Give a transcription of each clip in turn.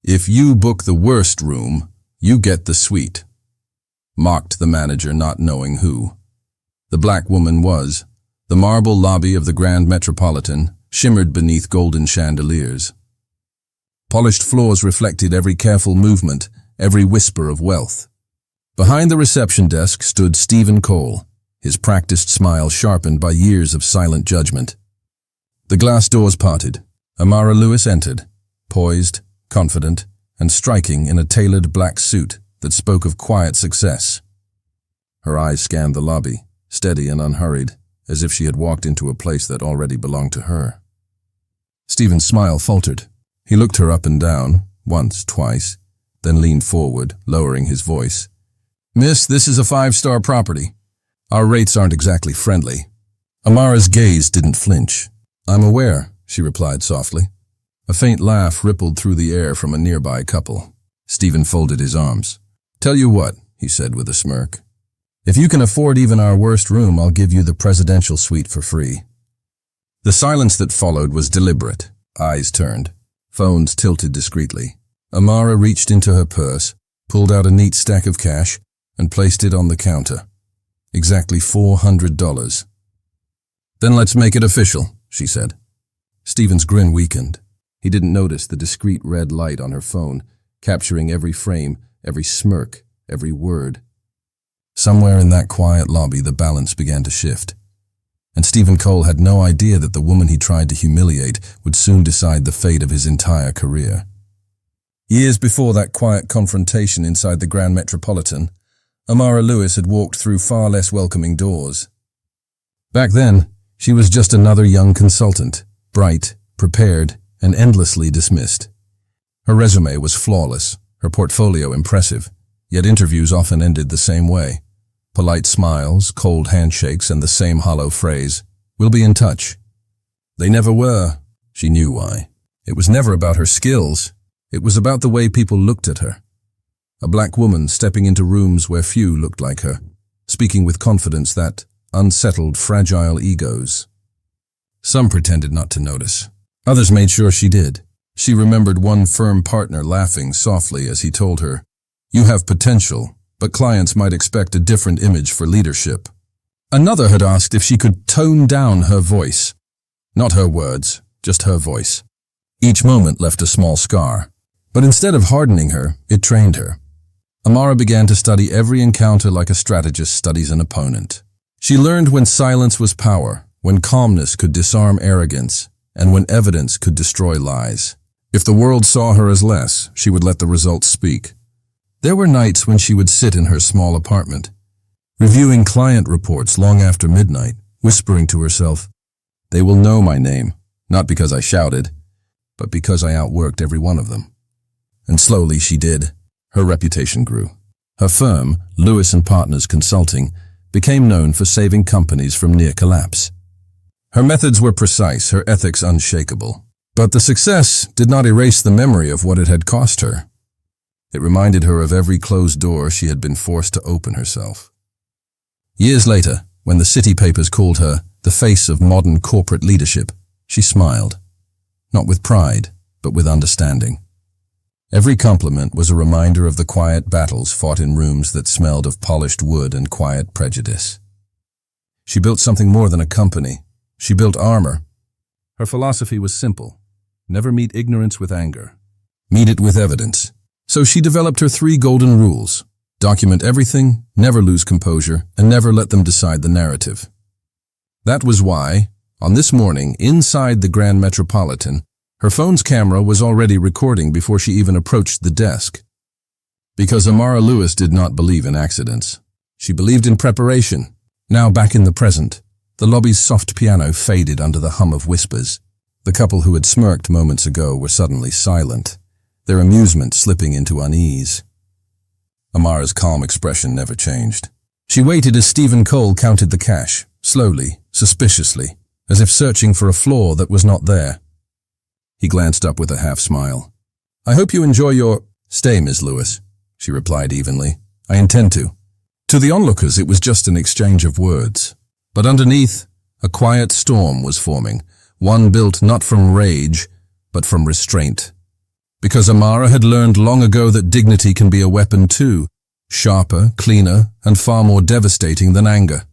"If you book the worst room, you get the suite," mocked the manager, not knowing who the black woman was. The marble lobby of the Grand Metropolitan shimmered beneath golden chandeliers. Polished floors reflected every careful movement, every whisper of wealth. Behind the reception desk stood Stephen Cole, his practiced smile sharpened by years of silent judgment. The glass doors parted. Amara Lewis entered, poised, confident, and striking in a tailored black suit that spoke of quiet success. Her eyes scanned the lobby, steady and unhurried, as if she had walked into a place that already belonged to her. Stephen's smile faltered. He looked her up and down, once, twice, then leaned forward, lowering his voice. "Miss, this is a 5-star property. Our rates aren't exactly friendly." Amara's gaze didn't flinch. "I'm aware," she replied softly. A faint laugh rippled through the air from a nearby couple. Stephen folded his arms. "Tell you what," he said with a smirk. "If you can afford even our worst room, I'll give you the presidential suite for free." The silence that followed was deliberate. Eyes turned, phones tilted discreetly. Amara reached into her purse, pulled out a neat stack of cash, and placed it on the counter. Exactly $400. "Then let's make it official," she said. Stephen's grin weakened. He didn't notice the discreet red light on her phone, capturing every frame, every smirk, every word. Somewhere in that quiet lobby, the balance began to shift. And Stephen Cole had no idea that the woman he tried to humiliate would soon decide the fate of his entire career. Years before that quiet confrontation inside the Grand Metropolitan, Amara Lewis had walked through far less welcoming doors. Back then, she was just another young consultant, bright, prepared, and endlessly dismissed. Her resume was flawless, her portfolio impressive, yet interviews often ended the same way. Polite smiles, cold handshakes, and the same hollow phrase, "We'll be in touch." They never were. She knew why. It was never about her skills. It was about the way people looked at her. A black woman stepping into rooms where few looked like her, speaking with confidence that unsettled fragile egos. Some pretended not to notice. Others made sure she did. She remembered one firm partner laughing softly as he told her, "You have potential, but clients might expect a different image for leadership." Another had asked if she could tone down her voice. Not her words, just her voice. Each moment left a small scar. But instead of hardening her, it trained her. Amara began to study every encounter like a strategist studies an opponent. She learned when silence was power, when calmness could disarm arrogance, and when evidence could destroy lies. If the world saw her as less, she would let the results speak. There were nights when she would sit in her small apartment, reviewing client reports long after midnight, whispering to herself, "They will know my name, not because I shouted, but because I outworked every one of them." And slowly she did. Her reputation grew. Her firm, Lewis & Partners Consulting, became known for saving companies from near collapse. Her methods were precise, her ethics unshakable. But the success did not erase the memory of what it had cost her. It reminded her of every closed door she had been forced to open herself. Years later, when the city papers called her the face of modern corporate leadership, she smiled. Not with pride, but with understanding. Every compliment was a reminder of the quiet battles fought in rooms that smelled of polished wood and quiet prejudice. She built something more than a company. She built armor. Her philosophy was simple. Never meet ignorance with anger. Meet it with evidence. So she developed her 3 golden rules. Document everything, never lose composure, and never let them decide the narrative. That was why, on this morning, inside the Grand Metropolitan, her phone's camera was already recording before she even approached the desk. Because Amara Lewis did not believe in accidents. She believed in preparation. Now back in the present, the lobby's soft piano faded under the hum of whispers. The couple who had smirked moments ago were suddenly silent, their amusement slipping into unease. Amara's calm expression never changed. She waited as Stephen Cole counted the cash, slowly, suspiciously, as if searching for a flaw that was not there. He glanced up with a half-smile. "I hope you enjoy your stay, Ms. Lewis," she replied evenly. "I intend to." To the onlookers, it was just an exchange of words. But underneath, a quiet storm was forming, one built not from rage, but from restraint. Because Amara had learned long ago that dignity can be a weapon too, sharper, cleaner, and far more devastating than anger.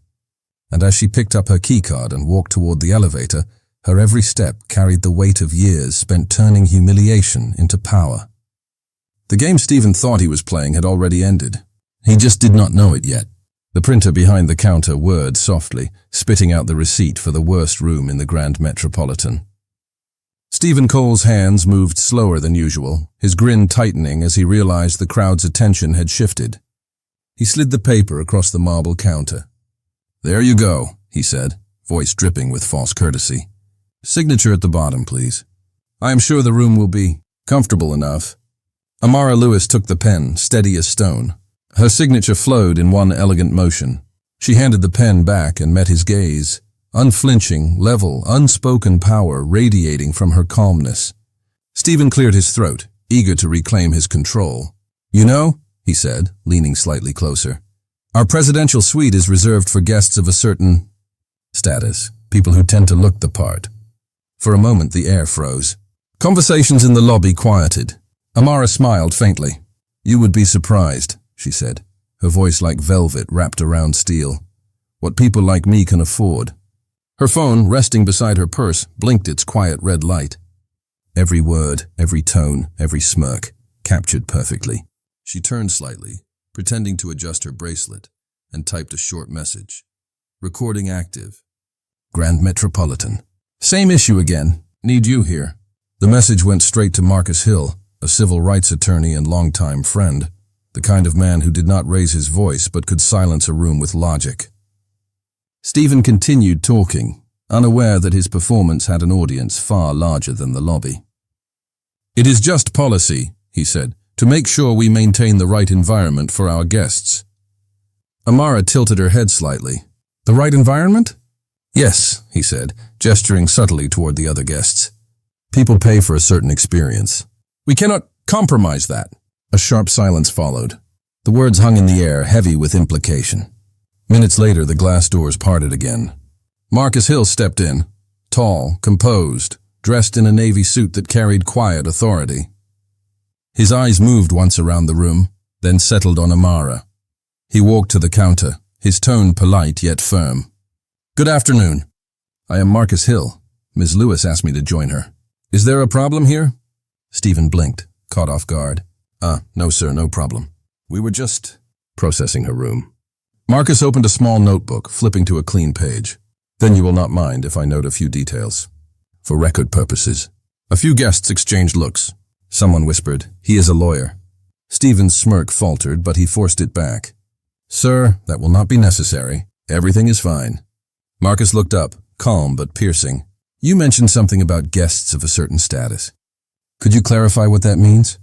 And as she picked up her keycard and walked toward the elevator, her every step carried the weight of years spent turning humiliation into power. The game Stephen thought he was playing had already ended. He just did not know it yet. The printer behind the counter whirred softly, spitting out the receipt for the worst room in the Grand Metropolitan. Stephen Cole's hands moved slower than usual, his grin tightening as he realized the crowd's attention had shifted. He slid the paper across the marble counter. "There you go," he said, voice dripping with false courtesy. "Signature at the bottom, please. I am sure the room will be comfortable enough." Amara Lewis took the pen, steady as stone. Her signature flowed in one elegant motion. She handed the pen back and met his gaze, unflinching, level, unspoken power radiating from her calmness. Stephen cleared his throat, eager to reclaim his control. "You know," he said, leaning slightly closer, "our presidential suite is reserved for guests of a certain status, people who tend to look the part." For a moment the air froze. Conversations in the lobby quieted. Amara smiled faintly. "You would be surprised," she said, her voice like velvet wrapped around steel. "What people like me can afford." Her phone, resting beside her purse, blinked its quiet red light. Every word, every tone, every smirk, captured perfectly. She turned slightly, pretending to adjust her bracelet, and typed a short message. "Recording active. Grand Metropolitan. Same issue again. Need you here." The message went straight to Marcus Hill, a civil rights attorney and longtime friend, the kind of man who did not raise his voice but could silence a room with logic. Stephen continued talking, unaware that his performance had an audience far larger than the lobby. "It is just policy," he said, "to make sure we maintain the right environment for our guests." Amara tilted her head slightly. "The right environment?" "Yes," he said, gesturing subtly toward the other guests. "People pay for a certain experience. We cannot compromise that." A sharp silence followed. The words hung in the air, heavy with implication. Minutes later, the glass doors parted again. Marcus Hill stepped in, tall, composed, dressed in a navy suit that carried quiet authority. His eyes moved once around the room, then settled on Amara. He walked to the counter, his tone polite yet firm. "Good afternoon. I am Marcus Hill. Ms. Lewis asked me to join her. Is there a problem here?" Stephen blinked, caught off guard. No sir, no problem. We were just processing her room." Marcus opened a small notebook, flipping to a clean page. "Then you will not mind if I note a few details. For record purposes." A few guests exchanged looks. Someone whispered, "He is a lawyer." Stephen's smirk faltered, but he forced it back. "Sir, that will not be necessary. Everything is fine." Marcus looked up, calm but piercing. "You mentioned something about guests of a certain status. Could you clarify what that means?"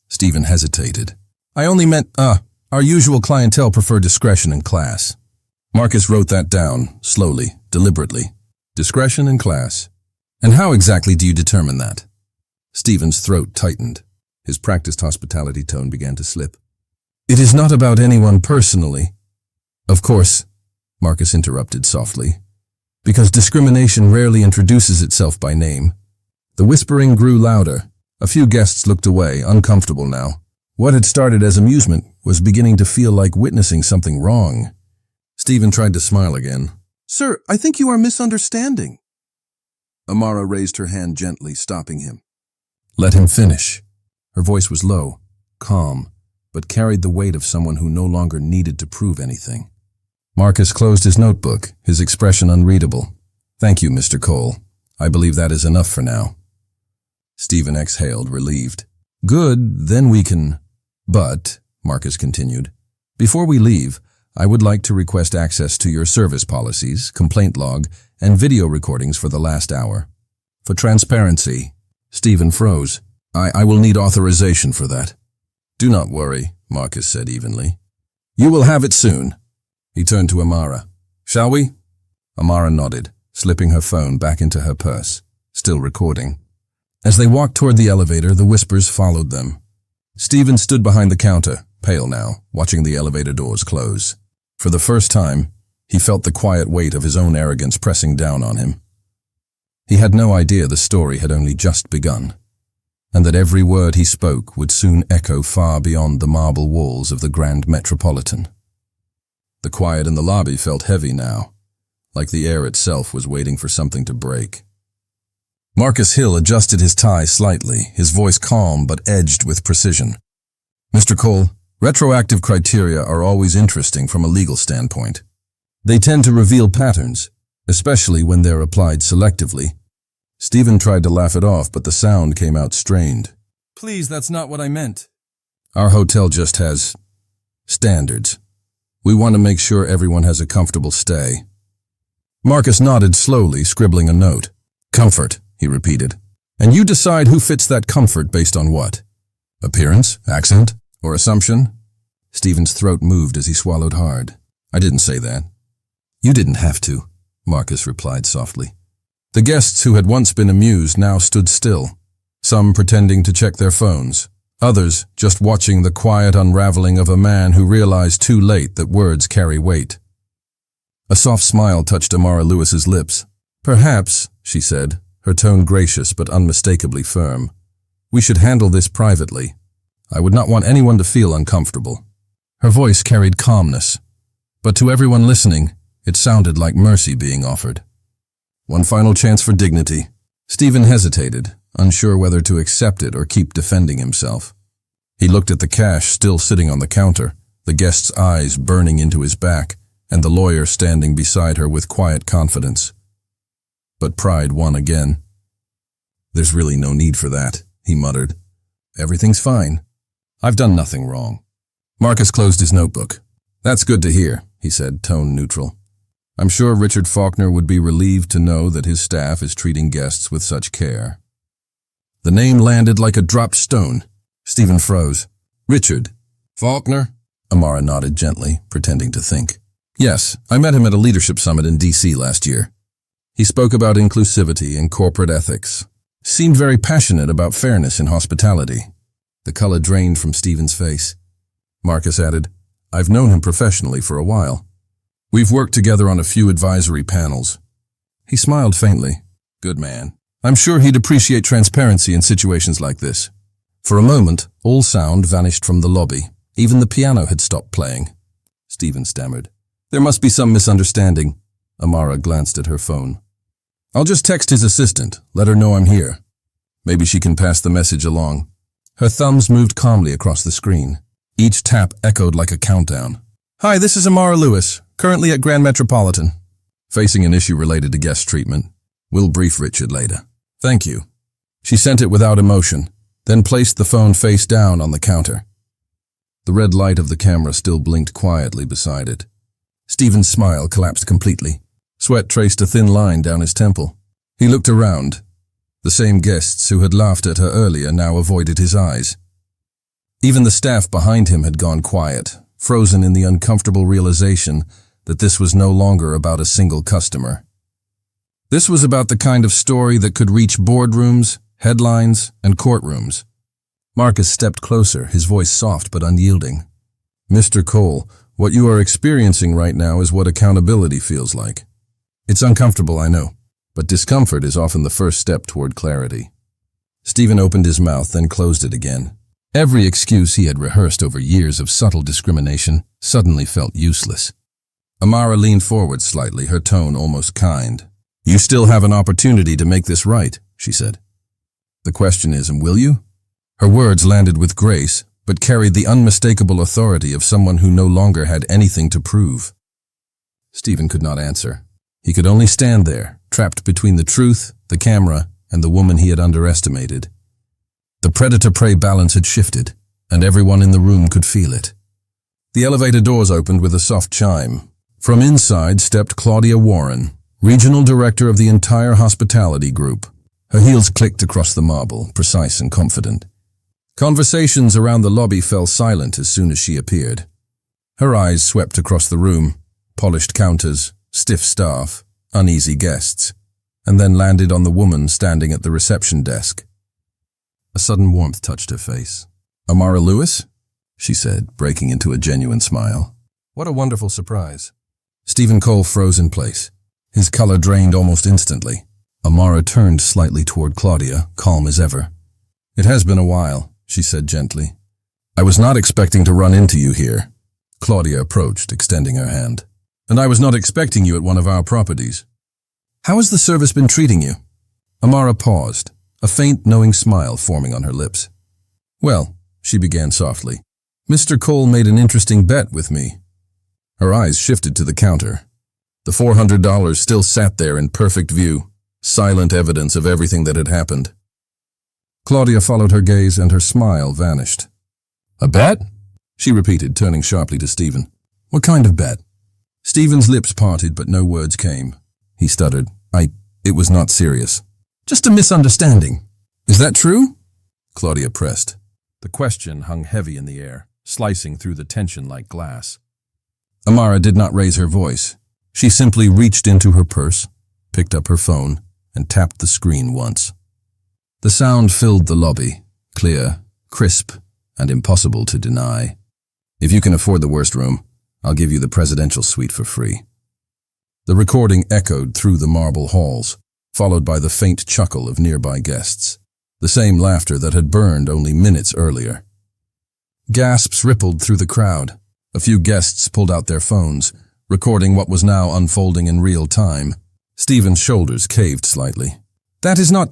Stephen hesitated. "I only meant, our usual clientele prefer discretion and class." Marcus wrote that down, slowly, deliberately. Discretion and class. "And how exactly do you determine that?" Stephen's throat tightened. His practiced hospitality tone began to slip. "It is not about anyone personally." "Of course," Marcus interrupted softly, "because discrimination rarely introduces itself by name." The whispering grew louder. A few guests looked away, uncomfortable now. What had started as amusement was beginning to feel like witnessing something wrong. Stephen tried to smile again. "Sir, I think you are misunderstanding." Amara raised her hand gently, stopping him. "Let him finish." Her voice was low, calm, but carried the weight of someone who no longer needed to prove anything. Marcus closed his notebook, his expression unreadable. "Thank you, Mr. Cole. I believe that is enough for now." Stephen exhaled, relieved. "Good, then we can—" "But," Marcus continued, "before we leave, I would like to request access to your service policies, complaint log, and video recordings for the last hour. For transparency." Stephen froze. I will need authorization for that." "Do not worry," Marcus said evenly. "You will have it soon." He turned to Amara. "Shall we?" Amara nodded, slipping her phone back into her purse, still recording. As they walked toward the elevator, the whispers followed them. Stephen stood behind the counter, pale now, watching the elevator doors close. For the first time, he felt the quiet weight of his own arrogance pressing down on him. He had no idea the story had only just begun. and that every word he spoke would soon echo far beyond the marble walls of the Grand Metropolitan. The quiet in the lobby felt heavy now, like the air itself was waiting for something to break. Marcus Hill adjusted his tie slightly, his voice calm but edged with precision. "Mr. Cole, retroactive criteria are always interesting from a legal standpoint. They tend to reveal patterns, especially when they're applied selectively." Stephen tried to laugh it off, but the sound came out strained. "Please, that's not what I meant. Our hotel just has standards. We want to make sure everyone has a comfortable stay." Marcus nodded slowly, scribbling a note. "Comfort," he repeated. "And you decide who fits that comfort based on what? Appearance, accent, or assumption?" Stephen's throat moved as he swallowed hard. "I didn't say that." "You didn't have to," Marcus replied softly. The guests who had once been amused now stood still, some pretending to check their phones, others just watching the quiet unraveling of a man who realized too late that words carry weight. A soft smile touched Amara Lewis's lips. "Perhaps," she said, her tone gracious but unmistakably firm, "we should handle this privately. I would not want anyone to feel uncomfortable." Her voice carried calmness, but to everyone listening, it sounded like mercy being offered. One final chance for dignity. Stephen hesitated, unsure whether to accept it or keep defending himself. He looked at the cash still sitting on the counter, the guest's eyes burning into his back, and the lawyer standing beside her with quiet confidence. But pride won again. "There's really no need for that," he muttered. "Everything's fine. I've done nothing wrong." Marcus closed his notebook. "That's good to hear," he said, tone neutral. "I'm sure Richard Faulkner would be relieved to know that his staff is treating guests with such care." The name landed like a dropped stone. Stephen froze. "Richard Faulkner?" Amara nodded gently, pretending to think. "Yes, I met him at a leadership summit in D.C. last year. He spoke about inclusivity and corporate ethics. Seemed very passionate about fairness in hospitality." The color drained from Stephen's face. Marcus added, "I've known him professionally for a while. We've worked together on a few advisory panels." He smiled faintly. "Good man. I'm sure he'd appreciate transparency in situations like this." For a moment, all sound vanished from the lobby. Even the piano had stopped playing. Stephen stammered. "There must be some misunderstanding." Amara glanced at her phone. "I'll just text his assistant, let her know I'm here. Maybe she can pass the message along." Her thumbs moved calmly across the screen. Each tap echoed like a countdown. "Hi, this is Amara Lewis, currently at Grand Metropolitan. Facing an issue related to guest treatment. We'll brief Richard later." "Thank you." She sent it without emotion, then placed the phone face down on the counter. The red light of the camera still blinked quietly beside it. Stephen's smile collapsed completely. Sweat traced a thin line down his temple. He looked around. The same guests who had laughed at her earlier now avoided his eyes. Even the staff behind him had gone quiet, frozen in the uncomfortable realization that this was no longer about a single customer. This was about the kind of story that could reach boardrooms, headlines, and courtrooms. Marcus stepped closer, his voice soft but unyielding. "Mr. Cole, what you are experiencing right now is what accountability feels like. It's uncomfortable, I know, but discomfort is often the first step toward clarity." Stephen opened his mouth, then closed it again. Every excuse he had rehearsed over years of subtle discrimination suddenly felt useless. Amara leaned forward slightly, her tone almost kind. "You still have an opportunity to make this right," she said. "The question is, will you?" Her words landed with grace, but carried the unmistakable authority of someone who no longer had anything to prove. Stephen could not answer. He could only stand there, trapped between the truth, the camera, and the woman he had underestimated. The predator-prey balance had shifted, and everyone in the room could feel it. The elevator doors opened with a soft chime. From inside stepped Claudia Warren, regional director of the entire hospitality group. Her heels clicked across the marble, precise and confident. Conversations around the lobby fell silent as soon as she appeared. Her eyes swept across the room, polished counters, stiff staff, uneasy guests, and then landed on the woman standing at the reception desk. A sudden warmth touched her face. "Amara Lewis?" she said, breaking into a genuine smile. "What a wonderful surprise." Stephen Cole froze in place. His color drained almost instantly. Amara turned slightly toward Claudia, calm as ever. It has been a while, she said gently. I was not expecting to run into you here. Claudia approached, extending her hand. And I was not expecting you at one of our properties. How has the service been treating you? Amara paused, a faint, knowing smile forming on her lips. Well, she began softly, Mr. Cole made an interesting bet with me. Her eyes shifted to the counter. The $400 still sat there in perfect view, silent evidence of everything that had happened. Claudia followed her gaze and her smile vanished. A bet? She repeated, turning sharply to Stephen. What kind of bet? Stephen's lips parted, but no words came. He stuttered. It was not serious. Just a misunderstanding. Is that true? Claudia pressed. The question hung heavy in the air, slicing through the tension like glass. Amara did not raise her voice. She simply reached into her purse, picked up her phone, and tapped the screen once. The sound filled the lobby, clear, crisp, and impossible to deny. If you can afford the worst room, I'll give you the presidential suite for free. The recording echoed through the marble halls, followed by the faint chuckle of nearby guests, the same laughter that had burned only minutes earlier. Gasps rippled through the crowd. A few guests pulled out their phones, recording what was now unfolding in real time. Stephen's shoulders caved slightly. That is not...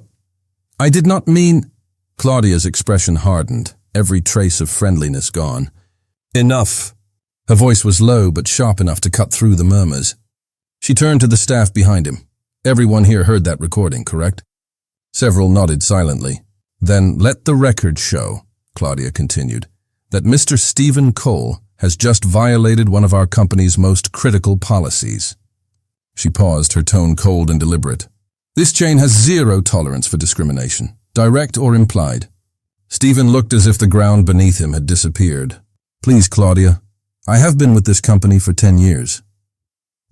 I did not mean... Claudia's expression hardened, every trace of friendliness gone. Enough. Her voice was low but sharp enough to cut through the murmurs. She turned to the staff behind him. Everyone here heard that recording, correct? Several nodded silently. Then let the record show, Claudia continued, that Mr. Stephen Cole has just violated one of our company's most critical policies. She paused, her tone cold and deliberate. This chain has zero tolerance for discrimination, direct or implied. Stephen looked as if the ground beneath him had disappeared. Please, Claudia, I have been with this company for 10 years.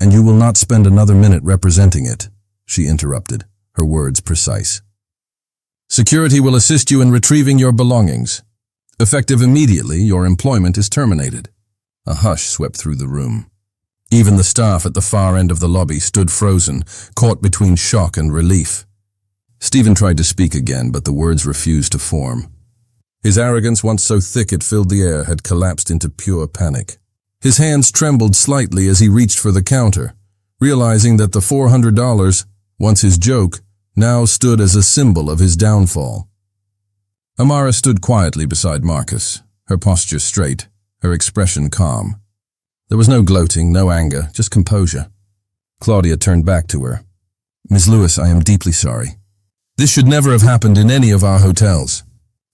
And you will not spend another minute representing it, she interrupted, her words precise. Security will assist you in retrieving your belongings. Effective immediately, your employment is terminated. A hush swept through the room. Even the staff at the far end of the lobby stood frozen, caught between shock and relief. Stephen tried to speak again, but the words refused to form. His arrogance, once so thick it filled the air, had collapsed into pure panic. His hands trembled slightly as he reached for the counter, realizing that the $400, once his joke, now stood as a symbol of his downfall. Amara stood quietly beside Marcus, her posture straight, her expression calm. There was no gloating, no anger, just composure. Claudia turned back to her. Ms. Lewis, I am deeply sorry. This should never have happened in any of our hotels.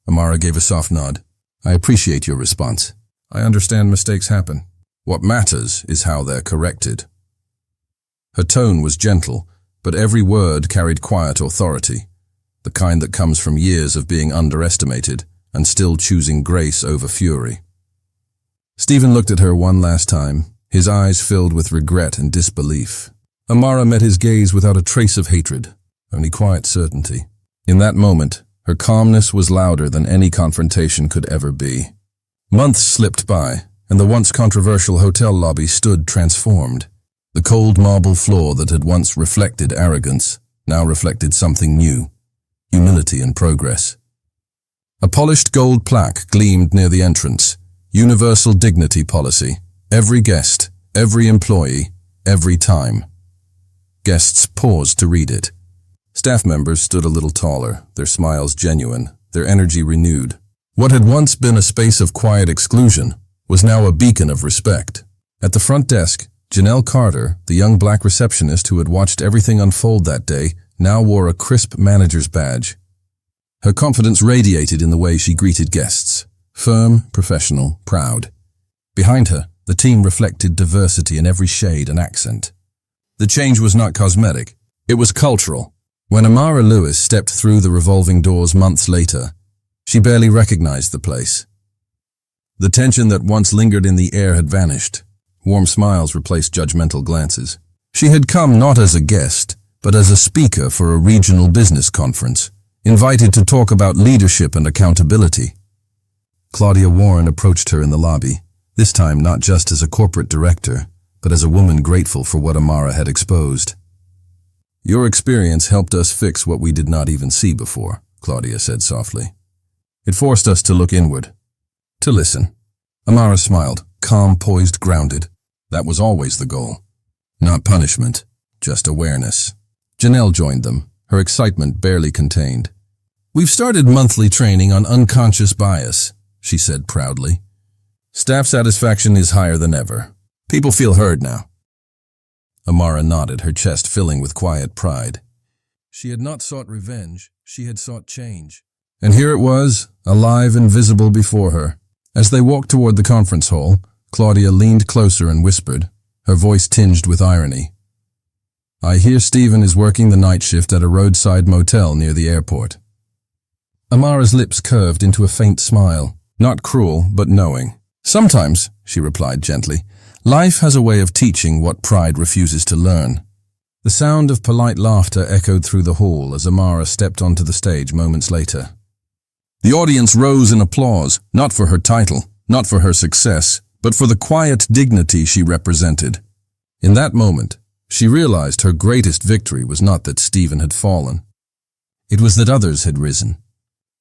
Amara gave a soft nod. I appreciate your response. I understand mistakes happen. What matters is how they're corrected. Her tone was gentle, but every word carried quiet authority, the kind that comes from years of being underestimated and still choosing grace over fury. Stephen looked at her one last time, his eyes filled with regret and disbelief. Amara met his gaze without a trace of hatred, only quiet certainty. In that moment, her calmness was louder than any confrontation could ever be. Months slipped by, and the once controversial hotel lobby stood transformed. The cold marble floor that had once reflected arrogance now reflected something new, humility and progress. A polished gold plaque gleamed near the entrance, universal dignity policy, every guest, every employee, every time. Guests paused to read it. Staff members stood a little taller, their smiles genuine, their energy renewed. What had once been a space of quiet exclusion was now a beacon of respect. At the front desk, Janelle Carter, the young black receptionist who had watched everything unfold that day, now wore a crisp manager's badge. Her confidence radiated in the way she greeted guests, firm, professional, proud. Behind her, the team reflected diversity in every shade and accent. The change was not cosmetic, it was cultural. When Amara Lewis stepped through the revolving doors months later, she barely recognized the place. The tension that once lingered in the air had vanished. Warm smiles replaced judgmental glances. She had come not as a guest, but as a speaker for a regional business conference, invited to talk about leadership and accountability. Claudia Warren approached her in the lobby, this time not just as a corporate director, but as a woman grateful for what Amara had exposed. Your experience helped us fix what we did not even see before, Claudia said softly. It forced us to look inward, to listen. Amara smiled, calm, poised, grounded. That was always the goal. Not punishment, just awareness. Janelle joined them, her excitement barely contained. "We've started monthly training on unconscious bias," she said proudly. "Staff satisfaction is higher than ever. People feel heard now." Amara nodded, her chest filling with quiet pride. She had not sought revenge, she had sought change. And here it was, alive and visible before her. As they walked toward the conference hall, Claudia leaned closer and whispered, her voice tinged with irony. "I hear Stephen is working the night shift at a roadside motel near the airport." Amara's lips curved into a faint smile, not cruel, but knowing. "Sometimes," she replied gently, "life has a way of teaching what pride refuses to learn." The sound of polite laughter echoed through the hall as Amara stepped onto the stage moments later. The audience rose in applause, not for her title, not for her success, but for the quiet dignity she represented. In that moment, she realized her greatest victory was not that Stephen had fallen. It was that others had risen.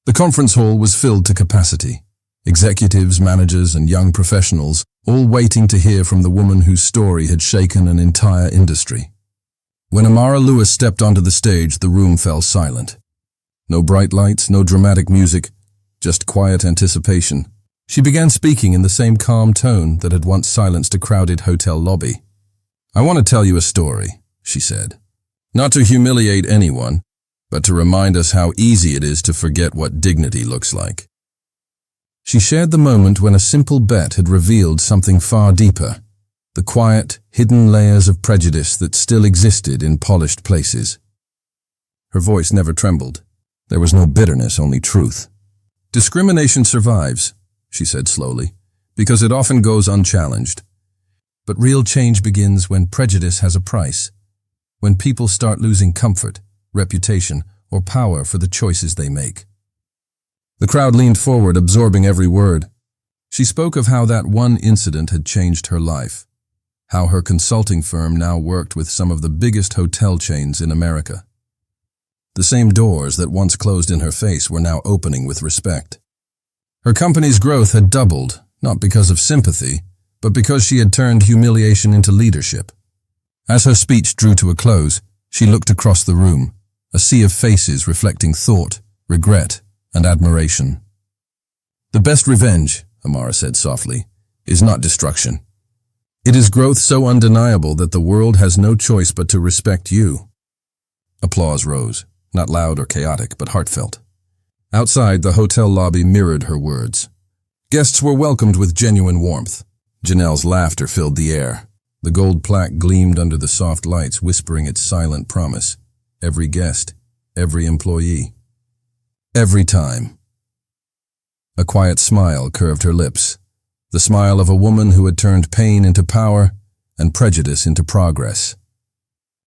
The conference hall was filled to capacity. Executives, managers, and young professionals, all waiting to hear from the woman whose story had shaken an entire industry. When Amara Lewis stepped onto the stage, the room fell silent. No bright lights, no dramatic music, just quiet anticipation. She began speaking in the same calm tone that had once silenced a crowded hotel lobby. "I want to tell you a story," she said. "Not to humiliate anyone, but to remind us how easy it is to forget what dignity looks like." She shared the moment when a simple bet had revealed something far deeper, the quiet, hidden layers of prejudice that still existed in polished places. Her voice never trembled. There was no bitterness, only truth. "Discrimination survives," she said slowly, "because it often goes unchallenged. But real change begins when prejudice has a price, when people start losing comfort, reputation, or power for the choices they make." The crowd leaned forward, absorbing every word. She spoke of how that one incident had changed her life, how her consulting firm now worked with some of the biggest hotel chains in America. The same doors that once closed in her face were now opening with respect. Her company's growth had doubled, not because of sympathy, but because she had turned humiliation into leadership. As her speech drew to a close, she looked across the room, a sea of faces reflecting thought, regret, and admiration. "The best revenge," Amara said softly, "is not destruction. It is growth so undeniable that the world has no choice but to respect you." Applause rose, not loud or chaotic, but heartfelt. Outside, the hotel lobby mirrored her words. Guests were welcomed with genuine warmth. Janelle's laughter filled the air. The gold plaque gleamed under the soft lights, whispering its silent promise. Every guest, every employee. Every time. A quiet smile curved her lips, the smile of a woman who had turned pain into power and prejudice into progress.